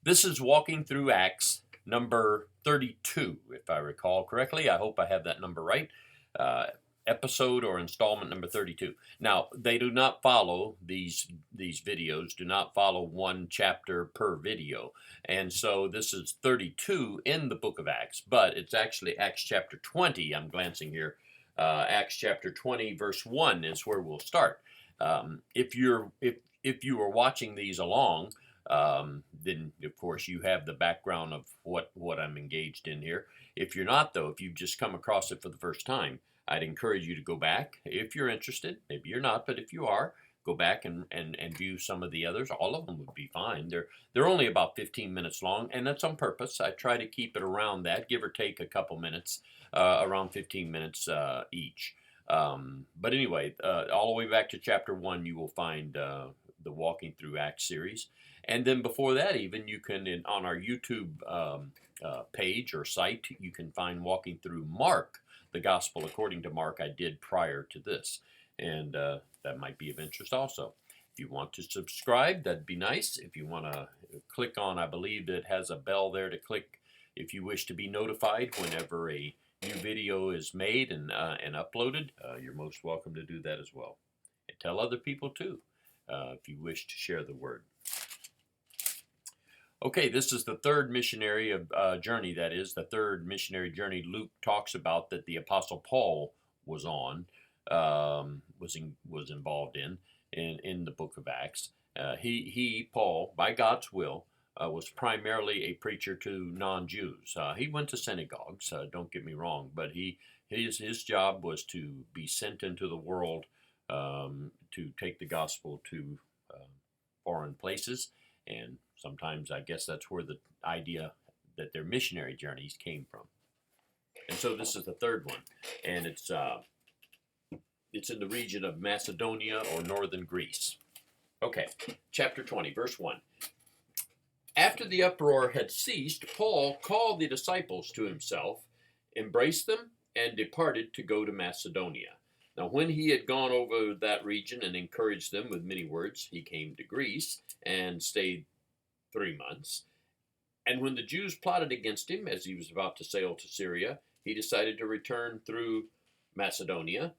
This is Walking Through Acts number 32, if I recall correctly. I hope I have that number right. Episode or installment number 32. Now, they do not follow these videos, do not follow one chapter per video. And so this is 32 in the book of Acts, but it's actually Acts chapter 20. I'm glancing here. Acts chapter 20 verse 1 is where we'll start. If you are watching these along, then of course you have the background of what I'm engaged in here. If you're not, though, if you've just come across it for the first time, I'd encourage you to go back if you're interested. Maybe you're not, but if you are, go back and view some of the others. All of them would be fine. They're only about 15 minutes long, and that's on purpose. I try to keep it around that, give or take a couple minutes, around 15 minutes each. But anyway, all the way back to chapter 1, you will find the Walking Through Acts series. And then before that, even, you can, on our YouTube page or site, you can find Walking Through Mark, the Gospel according to Mark. I did prior to this, and that might be of interest also. If you want to subscribe, that'd be nice. If you want to click on, I believe it has a bell there to click if you wish to be notified whenever a new video is made and uploaded. You're most welcome to do that as well. And tell other people too, if you wish to share the word. Okay, this is the third missionary journey, that is, the third missionary journey Luke talks about that the Apostle Paul was on, was involved in the book of Acts. Paul, by God's will, was primarily a preacher to non-Jews. He went to synagogues, don't get me wrong, but his job was to be sent into the world to take the gospel to foreign places. And sometimes I guess that's where the idea that their missionary journeys came from. And so this is the third one, and it's in the region of Macedonia or northern Greece. Okay, chapter 20, verse 1. After the uproar had ceased, Paul called the disciples to himself, embraced them, and departed to go to Macedonia. Now, when he had gone over that region and encouraged them with many words, he came to Greece and stayed 3 months. And when the Jews plotted against him as he was about to sail to Syria, he decided to return through Macedonia.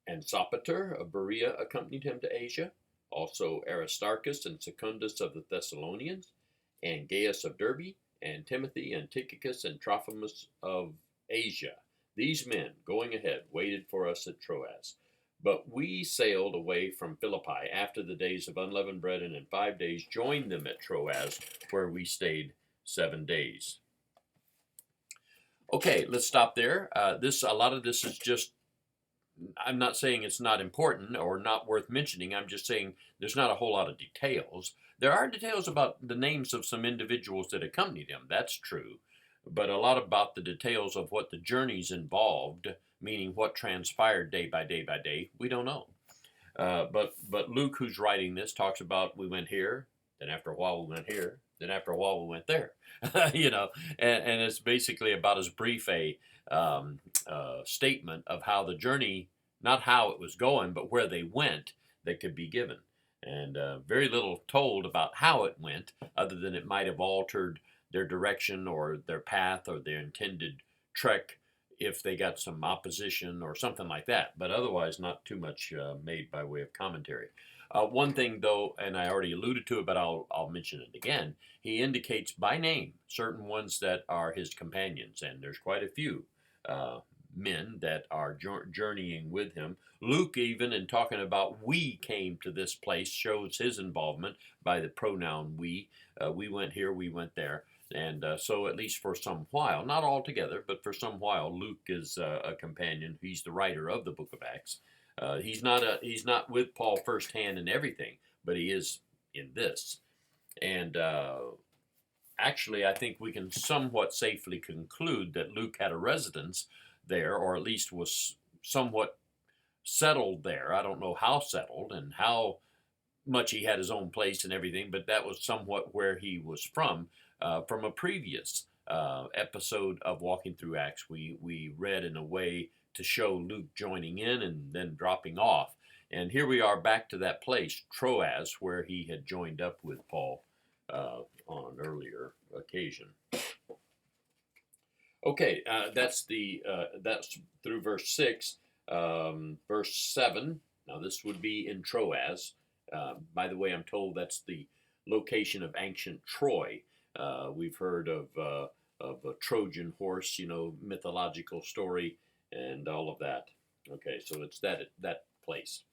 And Sopater of Berea accompanied him to Asia, also Aristarchus and Secundus of the Thessalonians, and Gaius of Derbe, and Timothy and Tychicus and Trophimus of Asia. These men, going ahead, waited for us at Troas. But we sailed away from Philippi after the days of unleavened bread, and in 5 days joined them at Troas, where we stayed 7 days. Okay, let's stop there. A lot of this is just, I'm not saying it's not important or not worth mentioning. I'm just saying there's not a whole lot of details. There are details about the names of some individuals that accompanied him. That's true. But a lot about the details of what the journeys involved, meaning what transpired day by day by day, we don't know. But Luke, who's writing this, talks about we went here, then after a while we went here, then after a while we went there. And it's basically about as brief a statement of how the journey, not how it was going, but where they went, that could be given. And very little told about how it went, other than it might have altered their direction or their path or their intended trek if they got some opposition or something like that. But otherwise, not too much made by way of commentary. One thing, though, and I already alluded to it, but I'll mention it again, he indicates by name certain ones that are his companions, and there's quite a few men that are journeying with him. Luke, even in talking about we came to this place, shows his involvement by the pronoun we. We went here, we went there. And so at least for some while, not all together, but for some while, Luke is a companion. He's the writer of the book of Acts. He's not with Paul firsthand in everything, but he is in this. And actually, I think we can somewhat safely conclude that Luke had a residence there, or at least was somewhat settled there. I don't know how settled and how much he had his own place and everything, but that was somewhat where he was from a previous episode of Walking Through Acts. We read in a way to show Luke joining in and then dropping off. And here we are back to that place, Troas, where he had joined up with Paul on earlier another occasion. Okay, that's through verse 6. Verse 7. Now this would be in Troas. By the way, I'm told that's the location of ancient Troy. We've heard of a Trojan horse, mythological story and all of that. Okay, so it's that place.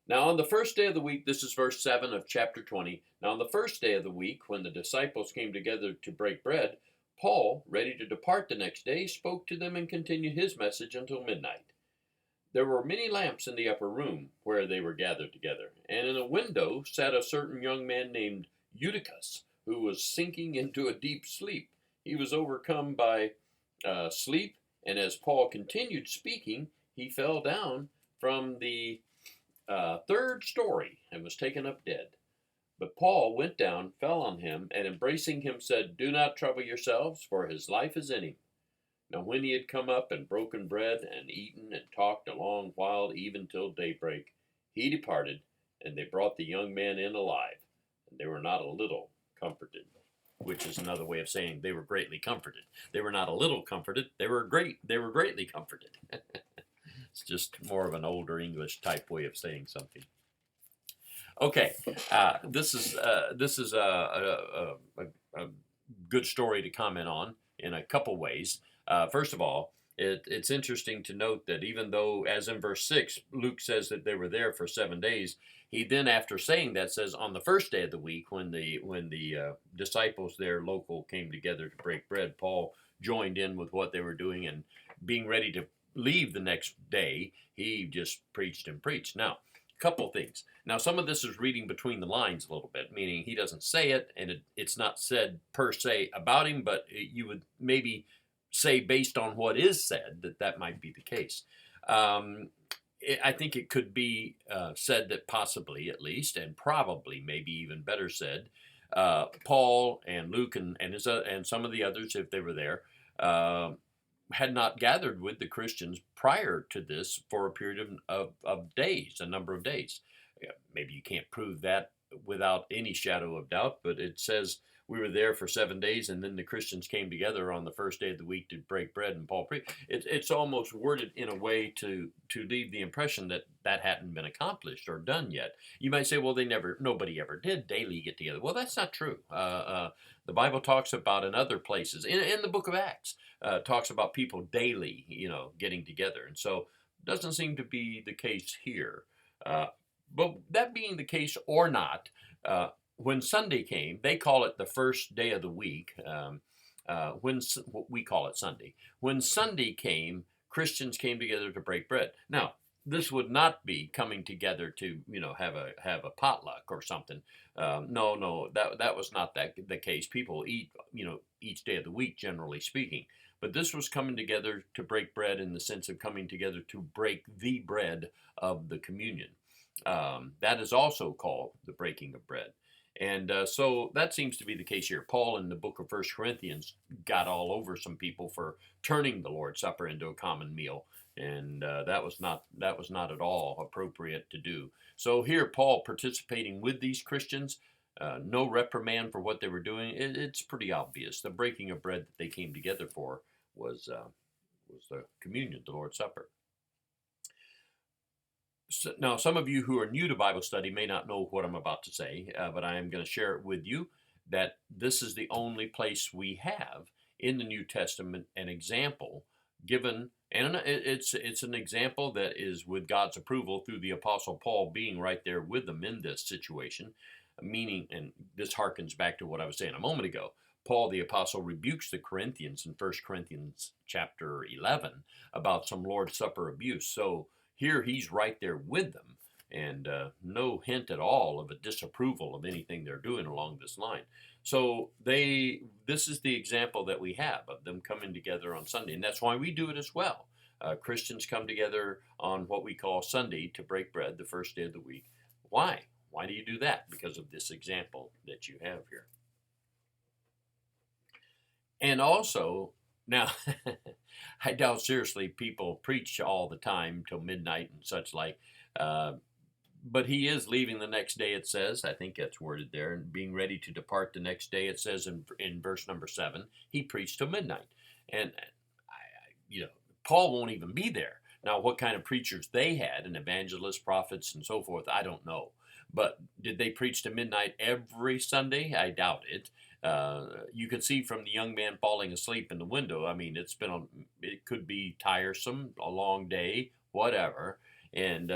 Now on the first day of the week, this is verse 7 of chapter 20. Now on the first day of the week, when the disciples came together to break bread, Paul, ready to depart the next day, spoke to them and continued his message until midnight. There were many lamps in the upper room where they were gathered together, and in a window sat a certain young man named Eutychus, who was sinking into a deep sleep. He was overcome by sleep, and as Paul continued speaking, he fell down from the third story and was taken up dead. But Paul went down, fell on him, and embracing him said, "Do not trouble yourselves, for his life is in him." Now when he had come up and broken bread and eaten and talked a long while, even till daybreak, he departed, and they brought the young man in alive, and they were not a little comforted. Which is another way of saying they were greatly comforted. They were not a little comforted, they were greatly comforted. It's just more of an older English type way of saying something. Okay, this is a good story to comment on in a couple ways. First of all, it's interesting to note that even though, as in verse 6, Luke says that they were there for 7 days, he then, after saying that, says on the first day of the week, when the disciples there local came together to break bread, Paul joined in with what they were doing, and being ready to leave the next day, he just preached and preached. Now, a couple things. Now, some of this is reading between the lines a little bit, meaning he doesn't say it, and it's not said per se about him, but you would maybe say, based on what is said, that might be the case. I think it could be said that possibly, at least, and probably maybe even better said, Paul and Luke and some of the others, if they were there, had not gathered with the Christians prior to this for a period of days, a number of days. Maybe you can't prove that without any shadow of doubt, but it says we were there for 7 days, and then the Christians came together on the first day of the week to break bread, and Paul preached. It's almost worded in a way to leave the impression that hadn't been accomplished or done yet. You might say, well, nobody ever did daily get together. Well, that's not true. The Bible talks about in other places, in the book of Acts, talks about people daily, getting together. And so it doesn't seem to be the case here. But that being the case or not, when Sunday came, they call it the first day of the week. When we call it Sunday. When Sunday came, Christians came together to break bread. Now, this would not be coming together to have a potluck or something. No, that was not the case. People eat each day of the week, generally speaking. But this was coming together to break bread in the sense of coming together to break the bread of the communion. That is also called the breaking of bread. And so that seems to be the case here. Paul in the book of 1 Corinthians got all over some people for turning the Lord's Supper into a common meal. And that was not at all appropriate to do. So here, Paul participating with these Christians, no reprimand for what they were doing. It's pretty obvious. The breaking of bread that they came together for was the communion, the Lord's Supper. So, now, some of you who are new to Bible study may not know what I'm about to say, but I am going to share it with you that this is the only place we have in the New Testament an example given, and it's an example that is with God's approval through the Apostle Paul being right there with them in this situation, meaning, and this harkens back to what I was saying a moment ago, Paul the Apostle rebukes the Corinthians in 1 Corinthians chapter 11 about some Lord's Supper abuse. So here he's right there with them, and no hint at all of a disapproval of anything they're doing along this line. So this is the example that we have of them coming together on Sunday, and that's why we do it as well. Christians come together on what we call Sunday to break bread, the first day of the week. Why? Why do you do that? Because of this example that you have here. And also, now, I doubt seriously people preach all the time till midnight and such like. but he is leaving the next day, it says. I think that's worded there. And being ready to depart the next day, it says in verse number 7, he preached till midnight. And, Paul won't even be there. Now, what kind of preachers they had, and evangelists, prophets, and so forth, I don't know. But did they preach to midnight every Sunday? I doubt it. You can see from the young man falling asleep in the window. I mean, it could be tiresome, a long day, whatever, and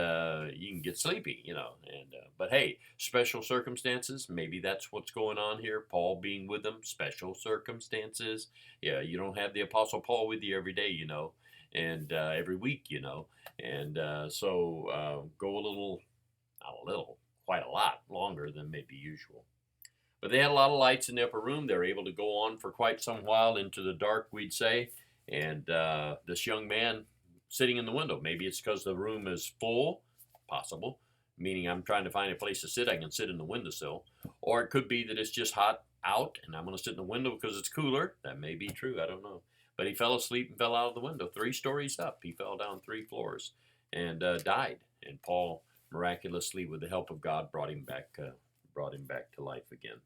you can get sleepy, And but hey, special circumstances. Maybe that's what's going on here. Paul being with them, special circumstances. Yeah, you don't have the Apostle Paul with you every day, and every week, and so go not a little, quite a lot longer than maybe usual. But they had a lot of lights in the upper room. They were able to go on for quite some while into the dark, we'd say. And this young man sitting in the window, maybe it's because the room is full, possible, meaning I'm trying to find a place to sit. I can sit in the windowsill. Or it could be that it's just hot out and I'm going to sit in the window because it's cooler. That may be true. I don't know. But he fell asleep and fell out of the window 3 stories up. He fell down 3 floors and died. And Paul, miraculously, with the help of God, brought him back to life again.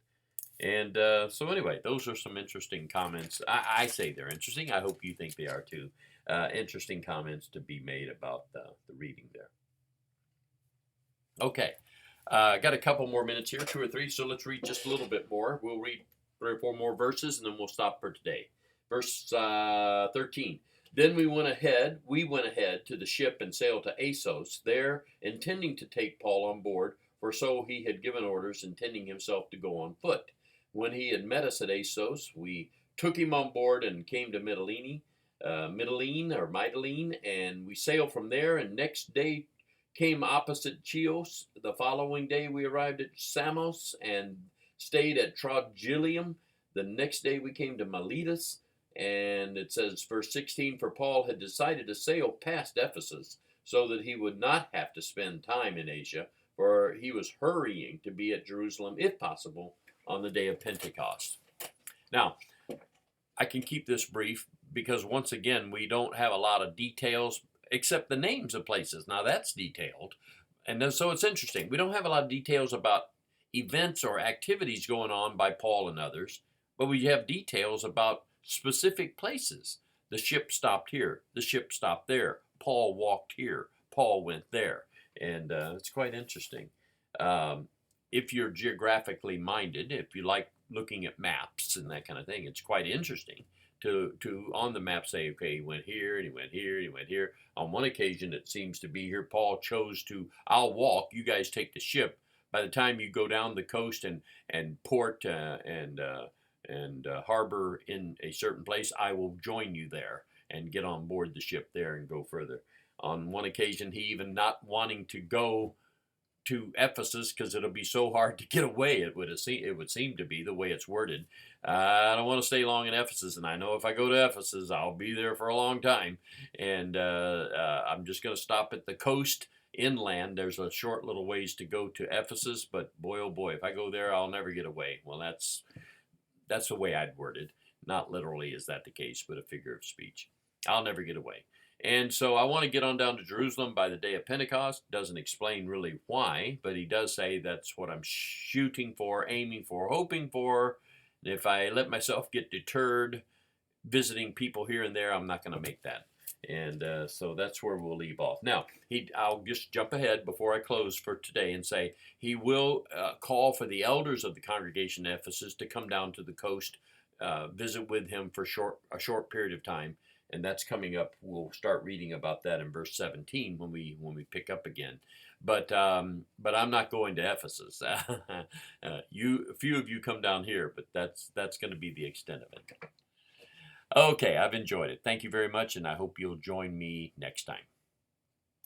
And so anyway, those are some interesting comments. I say they're interesting. I hope you think they are too. Interesting comments to be made about the reading there. Okay, got a couple more minutes here, 2 or 3, so let's read just a little bit more. We'll read 3 or 4 more verses, and then we'll stop for today. Verse 13. Then we went ahead to the ship and sailed to Assos, there intending to take Paul on board, for so he had given orders, intending himself to go on foot. When he had met us at Assos, we took him on board and came to Mytilene, and we sailed from there, and next day came opposite Chios. The following day we arrived at Samos and stayed at Trogyllium. The next day we came to Miletus, and it says, verse 16, for Paul had decided to sail past Ephesus so that he would not have to spend time in Asia, for he was hurrying to be at Jerusalem, if possible, on the day of Pentecost. Now, I can keep this brief because, once again, we don't have a lot of details except the names of places. Now, that's detailed. And so it's interesting. We don't have a lot of details about events or activities going on by Paul and others, but we have details about specific places. The ship stopped here. The ship stopped there. Paul walked here. Paul went there. And it's quite interesting. If you're geographically minded, if you like looking at maps and that kind of thing, it's quite interesting to on the map say, okay, he went here, and he went here, and he went here. On one occasion, it seems to be here, Paul chose to, I'll walk, you guys take the ship. By the time you go down the coast and port and harbor in a certain place, I will join you there and get on board the ship there and go further. On one occasion, he even not wanting to go to Ephesus because it'll be so hard to get away. It would seem to be the way it's worded. I don't want to stay long in Ephesus, and I know if I go to Ephesus, I'll be there for a long time. And I'm just going to stop at the coast inland. There's a short little ways to go to Ephesus, but boy, oh boy, if I go there, I'll never get away. Well, that's the way I'd word it. Not literally is that the case, but a figure of speech. I'll never get away. And so I want to get on down to Jerusalem by the day of Pentecost. Doesn't explain really why, but he does say that's what I'm shooting for, aiming for, hoping for. And if I let myself get deterred visiting people here and there, I'm not going to make that. And so that's where we'll leave off. Now, I'll just jump ahead before I close for today and say he will call for the elders of the congregation in Ephesus to come down to the coast, visit with him for a short period of time. And that's coming up. We'll start reading about that in verse 17 when we pick up again. But I'm not going to Ephesus. A few of you come down here, but that's going to be the extent of it. Okay, I've enjoyed it. Thank you very much, and I hope you'll join me next time.